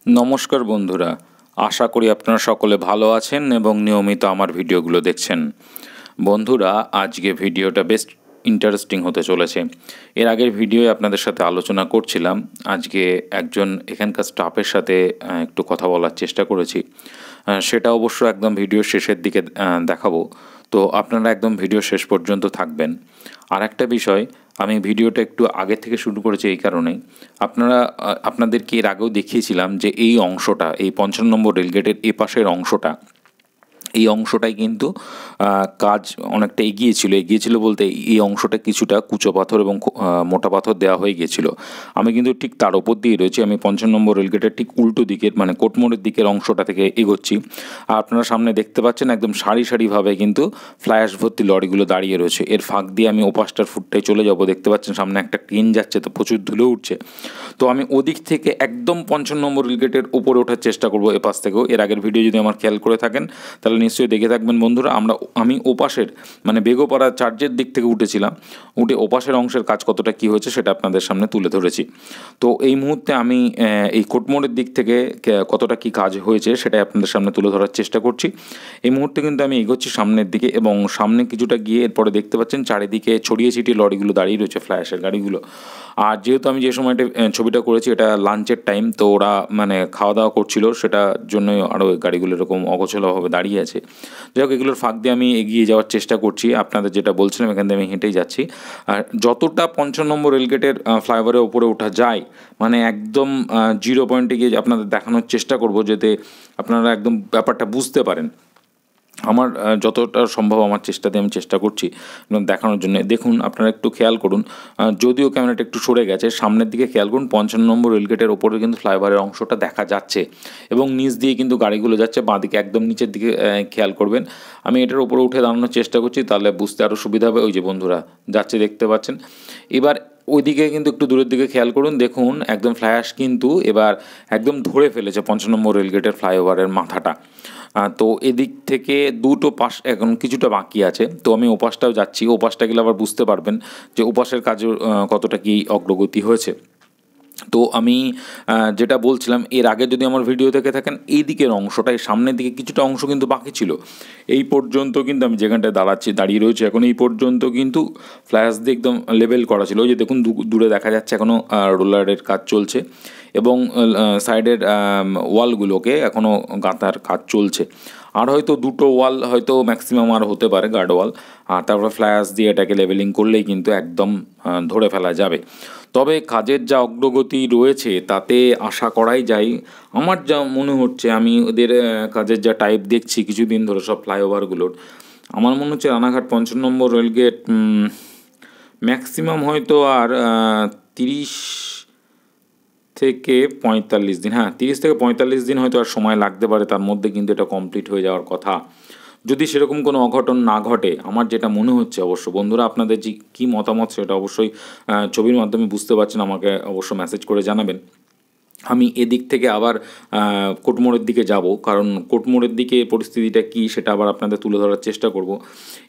नमस्कार बंधुरा आशा करी आपनारा सकले भालो आछेन एबं नियमित आमार भिडियोगुलो देखछेन। बंधुरा आज के भिडियोटा बेश इंटारेस्टिंग होते चलेछे। एर आगेर भिडियोय आपनादेर साथे आलोचना करछिलाम। आजके एकजन एखानकार स्टाफेर साथे एकटु कथा बोलार चेष्टा करेछि, सेटा अवश्य एकदम भिडियो शेषेर दिके देखाबो। तो आपनारा एकदम भिडियो शेष पर्यन्त थाकबेन। आर एकटा विषय আমি ভিডিওটা একটু আগে থেকে শুরু করেছি এই কারণেই, আপনাদেরকে এর আগেও দেখিয়েছিলাম যে এই অংশটা, এই ৫৫ নম্বর রেলগেটের এপাশের অংশটা, এই অংশটাই কিন্তু কাজ অনেকটা এগিয়েছিল বলতে এই অংশটা কিছুটা কুচো পাথর এবং মোটা পাথর দেওয়া হয়ে গিয়েছিল। আমি কিন্তু ঠিক তার ওপর দিয়ে রয়েছি। আমি ৫৫ নম্বর রেলগেটের ঠিক উল্টো দিকের মানে কোটমোড়ের দিকের অংশটা থেকে এগোচ্ছি। আর আপনারা সামনে দেখতে পাচ্ছেন একদম সারিভাবে কিন্তু ফ্লাই অ্যাশ ভর্তি লরিগুলো দাঁড়িয়ে রয়েছে। এর ফাঁক দিয়ে আমি ওপাশটার ফুটটায় চলে যাব। দেখতে পাচ্ছেন সামনে একটা ট্রেন যাচ্ছে, তো প্রচুর ধুলো উঠছে। তো আমি ওদিক থেকে একদম ৫৫ নম্বর রেলগেটের উপরে ওঠার চেষ্টা করব এপাশ থেকেও। এর আগের ভিডিও যদি আমার খেয়াল করে থাকেন তাহলে নিশ্চয়ই দেখে থাকবেন বন্ধুরা। আমি ওপাশের মানে বেগোপাড়া চার্চের দিক থেকে উঠেছিলাম, উঠে ওপাশের অংশের কাজ কতটা কী হয়েছে সেটা আপনাদের সামনে তুলে ধরেছি। তো এই মুহূর্তে আমি এই কোটমোড়ের দিক থেকে কতটা কী কাজ হয়েছে সেটাই আপনাদের সামনে তুলে ধরার চেষ্টা করছি। এই মুহূর্তে কিন্তু আমি এগোচ্ছি সামনের দিকে এবং সামনে কিছুটা গিয়ে এরপরে দেখতে পাচ্ছেন চারিদিকে ছড়িয়ে ছিটিয়ে লরিগুলো দাঁড়িয়ে রয়েছে, ফ্ল্যাশের গাড়িগুলো। আর যেহেতু আমি যে সময়টা ছবিটা করেছি এটা লাঞ্চের টাইম, তো ওরা মানে খাওয়া দাওয়া করছিল, সেটার জন্যই আরও গাড়িগুলো এরকম অগোছালোভাবে দাঁড়িয়ে আছে। যাই হোক, এগুলোর ফাঁক দিয়ে আমি এগিয়ে যাওয়ার চেষ্টা করছি। আপনাদের যেটা বলছিলাম এখান থেকে আমি হেঁটেই যাচ্ছি। আর যতটা ৫৫ নম্বর রেলগেটের ফ্লাইওভারের উপরে ওঠা যায় মানে একদম জিরো পয়েন্টে গিয়ে আপনাদের দেখানোর চেষ্টা করব যাতে আপনারা একদম ব্যাপারটা বুঝতে পারেন। আমার যতটা সম্ভব আমার আমি চেষ্টা করছি দেখানোর জন্য। দেখুন আপনারা একটু খেয়াল করুন, যদিও ক্যামেরাটা একটু সরে গেছে, সামনের দিকে খেয়াল করুন ৫৫ নম্বর রেলগেটের ওপরে কিন্তু ফ্লাইওভারের অংশটা দেখা যাচ্ছে এবং নিচ দিয়ে কিন্তু গাড়িগুলো যাচ্ছে। বাঁদিকে একদম নিচের দিকে খেয়াল করবেন। আমি এটার উপরে উঠে দাঁড়ানোর চেষ্টা করছি, তাহলে বুঝতে আরও সুবিধা হবে। ওই যে বন্ধুরা যাচ্ছে দেখতে পাচ্ছেন। এবার ওইদিকে কিন্তু একটু দূরের দিকে খেয়াল করুন, দেখুন একদম ফ্ল্যাশ কিন্তু এবার একদম ধরে ফেলেছে ৫৫ নম্বর রেলগেটের ফ্লাইওভারের মাথাটা। তো এদিক থেকে দুটো পাশ এখন কিছুটা বাকি আছে। তো আমি ওপাশটাও যাচ্ছি, ওপাশটা গেলে আবার বুঝতে পারবেন যে ওপাশের কাজের কতটা কি অগ্রগতি হয়েছে। তো আমি যেটা বলছিলাম, এর আগে যদি আমার ভিডিও দেখে থাকেন এই দিকের অংশটাই সামনের দিকে কিছুটা অংশ কিন্তু বাকি ছিল। এই পর্যন্ত কিন্তু আমি যেখানটায় দাঁড়িয়ে রয়েছি এখন এই পর্যন্ত কিন্তু ফ্ল্যাশ দিয়ে একদম লেভেল করা ছিল। ওই যে দেখুন দূরে দেখা যাচ্ছে এখনও রোলারের কাজ চলছে এবং সাইডের ওয়ালগুলোকে এখনও গাঁথার কাজ চলছে। আর হয়তো দুটো ওয়াল হয়তো ম্যাক্সিমাম আর হতে পারে, গার্ড ওয়াল, আর তারপরে ফ্ল্যাশ দিয়ে এটাকে লেভেলিং করলেই কিন্তু একদম ধরে ফেলা যাবে। তবে কাজের যা অগ্রগতি রয়েছে তাতে আশা করাই যায়। আমার যা মনে হচ্ছে, আমি ওদের কাজের যা টাইপ দেখছি কিছুদিন ধরে সব ফ্লাইওভারগুলোর, আমার মনে হচ্ছে রানাঘাট ৫৫ নম্বর রেলগেট ম্যাক্সিমাম হয়তো আর 30 থেকে 45 দিন, 30 থেকে 45 দিন হয়তো আর সময় লাগতে পারে। তার মধ্যে কিন্তু এটা কমপ্লিট হয়ে যাওয়ার কথা, যদি সেরকম কোনো অঘটন না ঘটে। আমার যেটা মনে হচ্ছে, অবশ্য বন্ধুরা আপনাদের যে কী মতামত সেটা অবশ্যই ছবির মাধ্যমে বুঝতে পারছেন, আমাকে অবশ্য মেসেজ করে জানাবেন। আমি এদিক থেকে আবার কোটমোড়ের দিকে যাব, কারণ কোটমোড়ের দিকে পরিস্থিতিটা কী সেটা আবার আপনাদের তুলে ধরার চেষ্টা করব।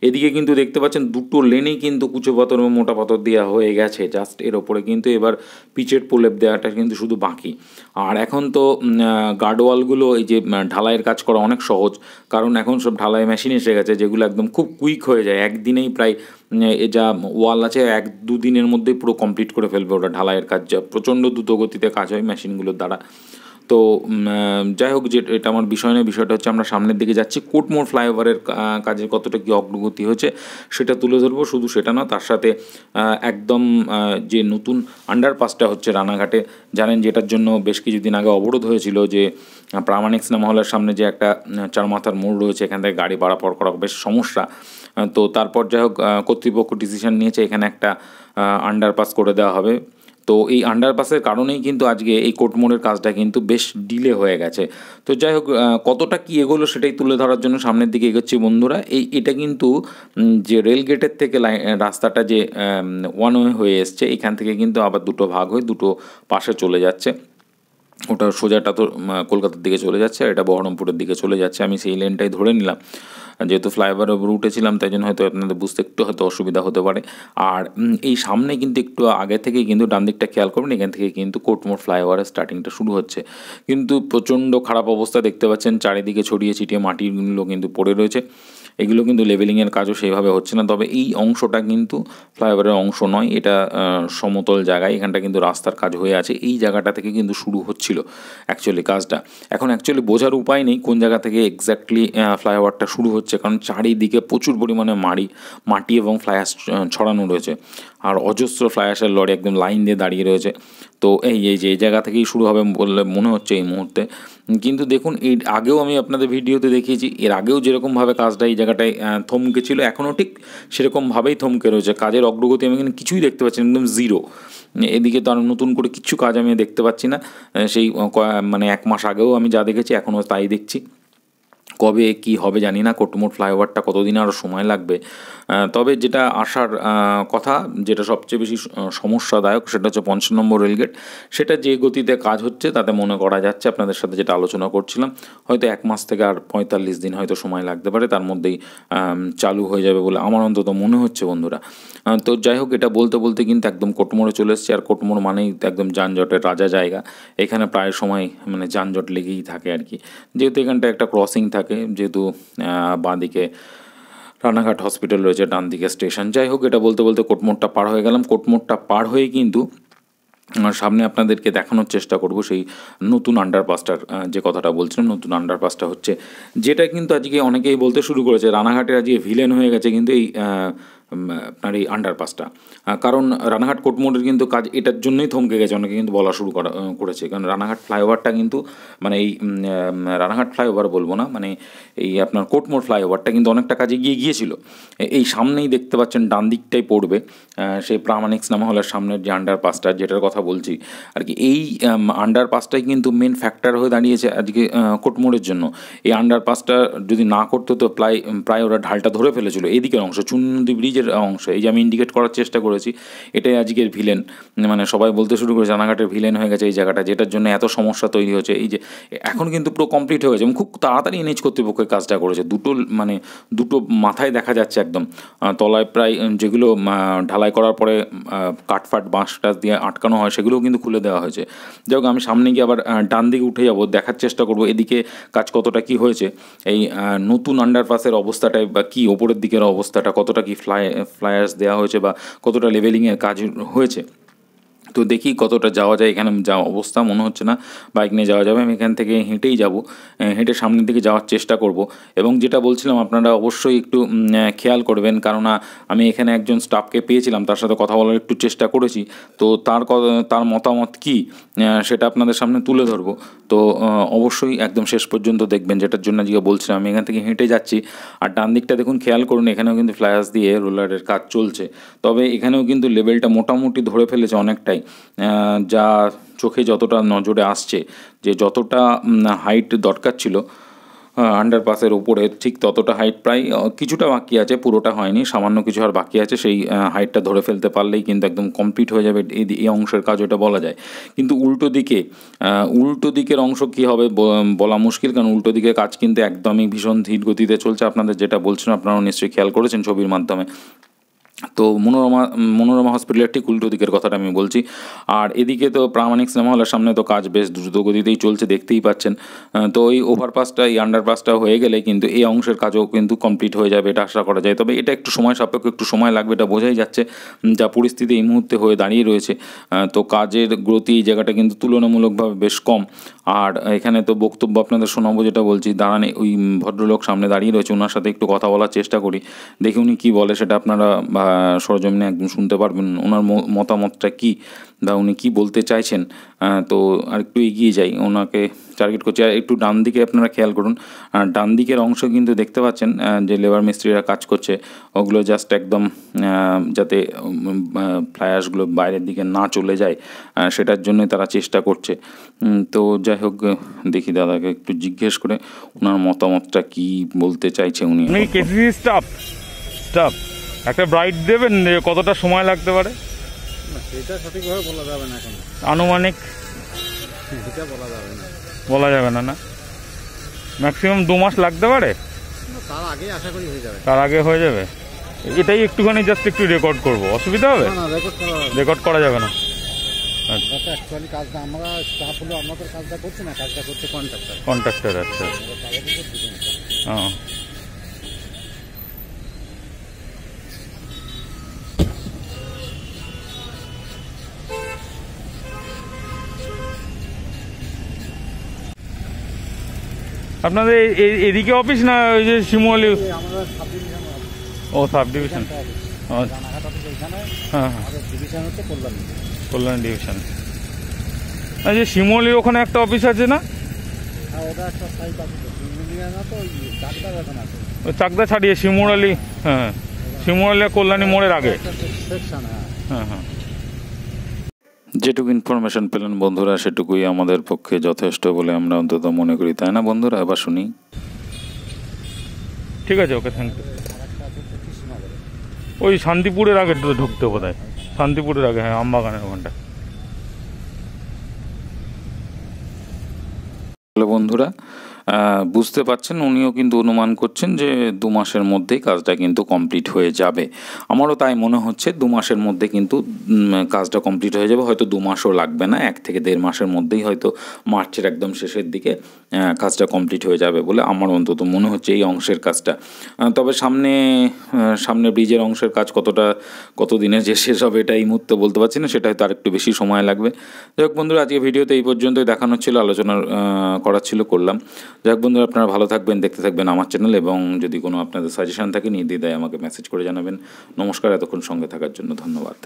এদিকে কিন্তু দেখতে পাচ্ছেন দুটো লেনেই কিন্তু কুচো পাথর এবং মোটা পাথর দেওয়া হয়ে গেছে। জাস্ট এর ওপরে কিন্তু এবার পিচের প্রলেপ দেওয়াটা কিন্তু শুধু বাকি। আর এখন তো গার্ডওয়ালগুলো এই যে ঢালাইয়ের কাজ করা অনেক সহজ, কারণ এখন সব ঢালাই মেশিন এসে গেছে যেগুলো একদম খুব কুইক হয়ে যায়। একদিনেই প্রায় যা ওয়াল আছে 1-2 দিনের মধ্যেই পুরো কমপ্লিট করে ফেলবে ওটা ঢালাইয়ের কাজ, যা প্রচণ্ড দ্রুতগতিতে কাজ হয় মেশিনগুলোর দ্বারা। তো যাই হোক, যে এটা আমার বিষয় নয়, বিষয়টা হচ্ছে আমরা সামনের দিকে যাচ্ছি। কোটমোড় ফ্লাইওভারের কাজের কতটা কী অগ্রগতি হয়েছে সেটা তুলে ধরবো। শুধু সেটা না, তার সাথে একদম যে নতুন আন্ডারপাসটা হচ্ছে রানাঘাটে, জানেন যেটার জন্য বেশ কিছুদিন আগে অবরোধ হয়েছিল, যে প্রামাণিক সিনেমা হলের সামনে যে একটা 4 মাথার মোড় রয়েছে, এখান থেকে গাড়ি পারাপার করা বেশ সমস্যা। তো তারপর যাই হোক কর্তৃপক্ষ ডিসিশন নিয়েছে এখানে একটা আন্ডারপাস করে দেওয়া হবে। তো এই আন্ডারপাসের কারণেই কিন্তু আজকে এই কোটমোড়ের কাজটা কিন্তু বেশ ডিলে হয়ে গেছে। তো যাই হোক, কতটা কী এগোলো সেটাই তুলে ধরার জন্য সামনের দিকে এগোচ্ছি বন্ধুরা। এটা কিন্তু যে রেলগেটের থেকে রাস্তাটা যে ওয়ান ওয়ে হয়ে এসছে, এখান থেকে কিন্তু আবার দুটো ভাগ হয়ে দুটো পাশে চলে যাচ্ছে। ওটা সোজাটা তো কলকাতার দিকে চলে যাচ্ছে, আর এটা বহরমপুরের দিকে চলে যাচ্ছে। আমি সেই লেনটাই ধরে নিলাম, যেহেতু ফ্লাইওভার ওপর উঠেছিলাম তাই জন্য হয়তো আপনাদের বুঝতে একটু হয়তো অসুবিধা হতে পারে। আর এই সামনে কিন্তু একটু আগে থেকেই কিন্তু ডান দিকটা খেয়াল করবেন, এখান থেকে কিন্তু কোর্টমোড় ফ্লাইওভারের স্টার্টিংটা শুরু হচ্ছে। কিন্তু প্রচণ্ড খারাপ অবস্থা দেখতে পাচ্ছেন, চারিদিকে ছড়িয়ে ছিটিয়ে মাটিগুলো কিন্তু পড়ে রয়েছে। এগুলো কিন্তু লেভেলিংয়ের কাজও সেইভাবে হচ্ছে না। তবে এই অংশটা কিন্তু ফ্লাইওভারের অংশ নয়, এটা সমতল জায়গায়, এখানটা কিন্তু রাস্তার কাজ হয়ে আছে। এই জায়গাটা থেকে কিন্তু শুরু হচ্ছিল অ্যাকচুয়ালি কাজটা। এখন অ্যাকচুয়ালি বোঝার উপায় নেই কোন জায়গা থেকে এক্স্যাক্টলি ফ্লাইওভারটা শুরু হচ্ছে, কারণ চারিদিকে প্রচুর পরিমাণে মাটি এবং ফ্লাই অ্যাশ ছড়ানো রয়েছে, আর অজস্র ফ্লাই অ্যাশের লরি একদম লাইন দিয়ে দাঁড়িয়ে রয়েছে। তো এই জায়গা থেকেই শুরু হবে বললে মনে হচ্ছে এই মুহূর্তে। কিন্তু দেখুন, এর আগেও আমি আপনাদের ভিডিওতে দেখিয়েছি, এর আগেও যেরকমভাবে কাজটা এই জায়গাটায় থমকে ছিল, এখনও ঠিক সেরকমভাবেই থমকে রয়েছে। কাজের অগ্রগতি আমি এখানে কিছুই দেখতে পাচ্ছি না, একদম জিরো। এদিকে তো আর নতুন করে কিছু কাজ আমি দেখতে পাচ্ছি না। সেই মানে 1 মাস আগেও আমি যা দেখেছি এখনও তাই দেখছি। কবে কি হবে জানি না, কোর্টমোড় ফ্লাইওভারটা কতদিন আরও সময় লাগবে। তবে যেটা আসার কথা, যেটা সবচেয়ে বেশি সমস্যাদায়ক, সেটা হচ্ছে ৫০ নম্বর রেলগেট। সেটা যে গতিতে কাজ হচ্ছে তাতে মনে করা যাচ্ছে, আপনাদের সাথে যেটা আলোচনা করছিলাম, হয়তো 1 মাস থেকে আর ৪৫ দিন হয়তো সময় লাগতে পারে, তার মধ্যেই চালু হয়ে যাবে বলে আমার অন্তত মনে হচ্ছে বন্ধুরা। তো যাই হোক, এটা বলতে বলতে কিন্তু একদম কোর্টমোড়ে চলে এসেছে। আর কোর্টমোড় মানেই একদম যানজটের রাজা জায়গা, এখানে প্রায় সময় মানে যানজট লেগেই থাকে আর কি। যেহেতু এখানটা একটা ক্রসিং থাকে, যেহেতু বাঁদিকে রানাঘাট হসপিটাল রয়েছে, ডান দিকে স্টেশন। যাই হোক, এটা বলতে বলতে কোর্টমোড়টা পার হয়ে গেলাম। কোর্টমোড়টা পার হয়ে কিন্তু সামনে আপনাদেরকে দেখানোর চেষ্টা করব সেই নতুন আন্ডারপাসটার যে কথাটা বলছিলাম। নতুন আন্ডারপাসটা হচ্ছে যেটা কিন্তু আজকে অনেকেই বলতে শুরু করেছে রানাঘাটের আজকে ভিলেন হয়ে গেছে কিন্তু এই আপনার এই আন্ডারপাসটা। কারণ রানাঘাট কোর্টমোড়ের কিন্তু কাজ এটার জন্যই থমকে গেছে, অনেকে কিন্তু বলা শুরু করেছে। কারণ রানাঘাট ফ্লাইওভারটা কিন্তু মানে এই রানাঘাট ফ্লাইওভার বলবো না, মানে এই আপনার কোর্টমোড় ফ্লাইওভারটা কিন্তু অনেকটা কাজ এগিয়ে গিয়েছিল। এই সামনেই দেখতে পাচ্ছেন ডান দিকটাই পড়বে সেই প্রামাণিক সিনেমা হলের সামনের যে আন্ডারপাসটা যেটার কথা বলছি আর কি। এই আন্ডারপাসটাই কিন্তু মেন ফ্যাক্টর হয়ে দাঁড়িয়েছে আজকে কোর্টমোড়ের জন্য। এই আন্ডারপাসটা যদি না করতো তো প্রায় ওরা ঢালটা ধরে ফেলেছিল এদিকের অংশ, চুননদী ব্রিজের অংশ। এই যে আমি ইন্ডিকেট করার চেষ্টা করেছি, এটাই আজকের ভিলেন। মানে সবাই বলতে শুরু করেছে রানাঘাটের ভিলেন হয়ে গেছে এই জায়গাটা, যেটার জন্য এত সমস্যা তৈরি হচ্ছে। এই যে এখন কিন্তু পুরো কমপ্লিট হয়ে গেছে এবং খুব তাড়াতাড়ি এনএইচ কর্তৃপক্ষের কাজটা করেছে। দুটো মাথায় দেখা যাচ্ছে একদম তলায় প্রায় যেগুলো ঢালাই করার পরে কাঠফাট বাঁশ টাস দিয়ে আটকানো হয় সেগুলোও কিন্তু খুলে দেওয়া হয়েছে। যাই হোক, আমি সামনে গিয়ে আবার ডান দিকে উঠে যাব, দেখার চেষ্টা করব এদিকে কাজ কতটা কি হয়েছে, এই নতুন আন্ডারপাসের অবস্থাটাই বা কী, ওপরের দিকের অবস্থাটা কতটা কি ফ্লায়ার্স দেওয়া হয়েছে বা কতটা লেভেলিংয়ের কাজ হয়েছে। তো দেখি কতটা যাওয়া যায়। এখানে যা অবস্থা মনে হচ্ছে না বাইক নিয়ে যাওয়া যাবে। আমি এখান থেকে হেঁটেই যাব, হেঁটে সামনের দিকে যাওয়ার চেষ্টা করব। এবং যেটা বলছিলাম আপনারা অবশ্যই একটু খেয়াল করবেন, কারণ আমি এখানে একজন স্টাফকে পেয়েছিলাম, তার সাথে কথা বলার একটু চেষ্টা করেছি। তো তার মতামত কী সেটা আপনাদের সামনে তুলে ধরবো। তো অবশ্যই একদম শেষ পর্যন্ত দেখবেন, যেটার জন্য আজকে বলছিলাম। আমি এখান থেকে হেঁটে যাচ্ছি, আর ডান দিকটা দেখুন, খেয়াল করুন, এখানেও কিন্তু ফ্লায়ার্স দিয়ে রোলারের কাজ চলছে। তবে এখানেও কিন্তু লেভেলটা মোটামুটি ধরে ফেলেছে অনেকটাই, যা চোখে যতটা নজরে আসছে, যে যতটা হাইট দরকার ছিল আন্ডারপাসের উপরে ঠিক ততটা হাইট প্রায় কিছুটা বাকি আছে, পুরোটা হয়নি, সামান্য কিছু আর বাকি আছে। সেই হাইটটা ধরে ফেলতে পারলেই কিন্তু একদম কমপ্লিট হয়ে যাবে এই অংশের কাজ, ওটা বলা যায়। কিন্তু উল্টো দিকের অংশ কী হবে বলা মুশকিল, কারণ উল্টো দিকের কাজ কিন্তু একদমই ভীষণ ধীর গতিতে চলছে। আপনাদের যেটা বলছেন আপনারাও নিশ্চয়ই খেয়াল করেছেন ছবির মাধ্যমে। তো মনোরমা হসপিটালের ঠিক উল্টো দিকের কথাটা আমি বলছি। আর এদিকে তো প্রামাণিক সিনেমা হলের সামনে তো কাজ বেশ দ্রুত গতিতেই চলছে, দেখতেই পাচ্ছেন। তো এই ওভারপাসটা, এই আন্ডারপাসটা হয়ে গেলে কিন্তু এই অংশের কাজও কিন্তু কমপ্লিট হয়ে যাবে, এটা আশা করা যায়। তবে এটা একটু সময় সাপেক্ষ, একটু সময় লাগবে, এটা বোঝাই যাচ্ছে যা পরিস্থিতি এই মুহূর্তে হয়ে দাঁড়িয়ে রয়েছে। তো কাজের গতি এই জায়গাটা কিন্তু তুলনামূলকভাবে বেশ কম। আর এখানে তো বক্তব্য আপনাদের শোনাবো, যেটা বলছি দাঁড়ানে ওই ভদ্রলোক সামনে দাঁড়িয়ে রয়েছে, ওনার সাথে একটু কথা বলার চেষ্টা করি, দেখি উনি কী বলে। সেটা আপনারা সরজমিনে একদম শুনতে পারবেন ওনার মতামতটা কী বা উনি কী বলতে চাইছেন। তো আর একটু এগিয়ে যাই, ওনাকে টার্গেট করছি। আর একটু ডান দিকে আপনারা খেয়াল করুন, ডান দিকের অংশ কিন্তু দেখতে পাচ্ছেন যে লেবার মিস্ত্রিরা কাজ করছে, ওগুলো জাস্ট একদম যাতে ফ্লায়ার্সগুলো বাইরের দিকে না চলে যায় সেটার জন্যই তারা চেষ্টা করছে। তো যাই হোক, দেখি দাদাকে একটু জিজ্ঞেস করে ওনার মতামতটা কী বলতে চাইছে উনি। একটা ব্রাইট দেবেন কতটা সময় লাগতে পারে? সেটা সঠিকভাবে বলা যাবে না এখন। আনুমানিক এটা বলা যাবে না। বলা যাবে না, না ম্যাক্সিমাম 2 মাস লাগতে পারে, তার আগে আশা করি হয়ে যাবে। তার আগে হয়ে যাবে। এটাই একটুখানি জাস্ট একটু রেকর্ড করব, অসুবিধা হবে? না, রেকর্ড করা যাবে না। আমরা তো অ্যাকচুয়ালি কাজটা আমরা স্টাফ হলো আমাদের কাজটা করছি না, কাজটা করছে কন্ট্রাক্টর। কন্ট্রাক্টর, আচ্ছা। হ্যাঁ, আপনাদের এদিকে অফিস না ওই যে শিমুয়ালি? আমরা সাব ডিভিশন, ও সাব ডিভিশন। রানাঘাট অফিস ওইখানে, হ্যাঁ হ্যাঁ, আমাদের ডিভিশন হচ্ছে কল্যাণী। কল্যাণ ডিভিশন। এই যে শিমুয়ালির ওখানে একটা অফিস আছে না? হ্যাঁ, ওটা একটা সাইট আছে তো, শিমুলিয়া না তো, ওই চাকদার এখন আছে। ওই চাকদা ছাড়িয়ে শিমুরালি, হ্যাঁ শিমুরালি কল্যাণী মোড়ের আগে। সেকশন, হ্যাঁ হ্যাঁ। যেটুকু ইনফরমেশন পেলেন বন্ধুরা, সেটুকুই আমাদের পক্ষে যথেষ্ট বলে আমরা অন্তত মনে করি, তাই না বন্ধুরা? এবার শুনি। ঠিক আছে, ওকে, থ্যাংক ইউ। ওই শান্তিপুরের আগে ঢুকতে বোধ হয়, শান্তিপুরের আগে, হ্যাঁ আমবাগানের ওখানটা। বন্ধুরা বুঝতে পারছেন, উনিও কিন্তু অনুমান করছেন যে 2 মাসের মধ্যেই কাজটা কিন্তু কমপ্লিট হয়ে যাবে। আমারও তাই মনে হচ্ছে 2 মাসের মধ্যে কিন্তু কাজটা কমপ্লিট হয়ে যাবে। হয়তো 2 মাসও লাগবে না, 1 থেকে 1.5 মাসের মধ্যেই হয়তো মার্চের একদম শেষের দিকে কাজটা কমপ্লিট হয়ে যাবে বলে আমার অন্তত মনে হচ্ছে এই অংশের কাজটা। তবে সামনে ব্রিজের অংশের কাজ কত দিনে যে শেষ হবে এটা এই মুহূর্তে বলতে পারছি না, সেটা হয়তো আরেকটু বেশি সময় লাগবে। যাই হোক বন্ধুরা, আজকে ভিডিওতে এই পর্যন্তই দেখানো ছিল, আলোচনা করার ছিল, করলাম। যাই হোক বন্ধুরা, আপনারা ভালো থাকবেন, দেখতে থাকবেন আমার চ্যানেল, এবং যদি কোনো আপনাদের সাজেশন থাকে নির্দ্বিধায় আমাকে মেসেজ করে জানাবেন। নমস্কার, এতক্ষণ সঙ্গে থাকার জন্য ধন্যবাদ।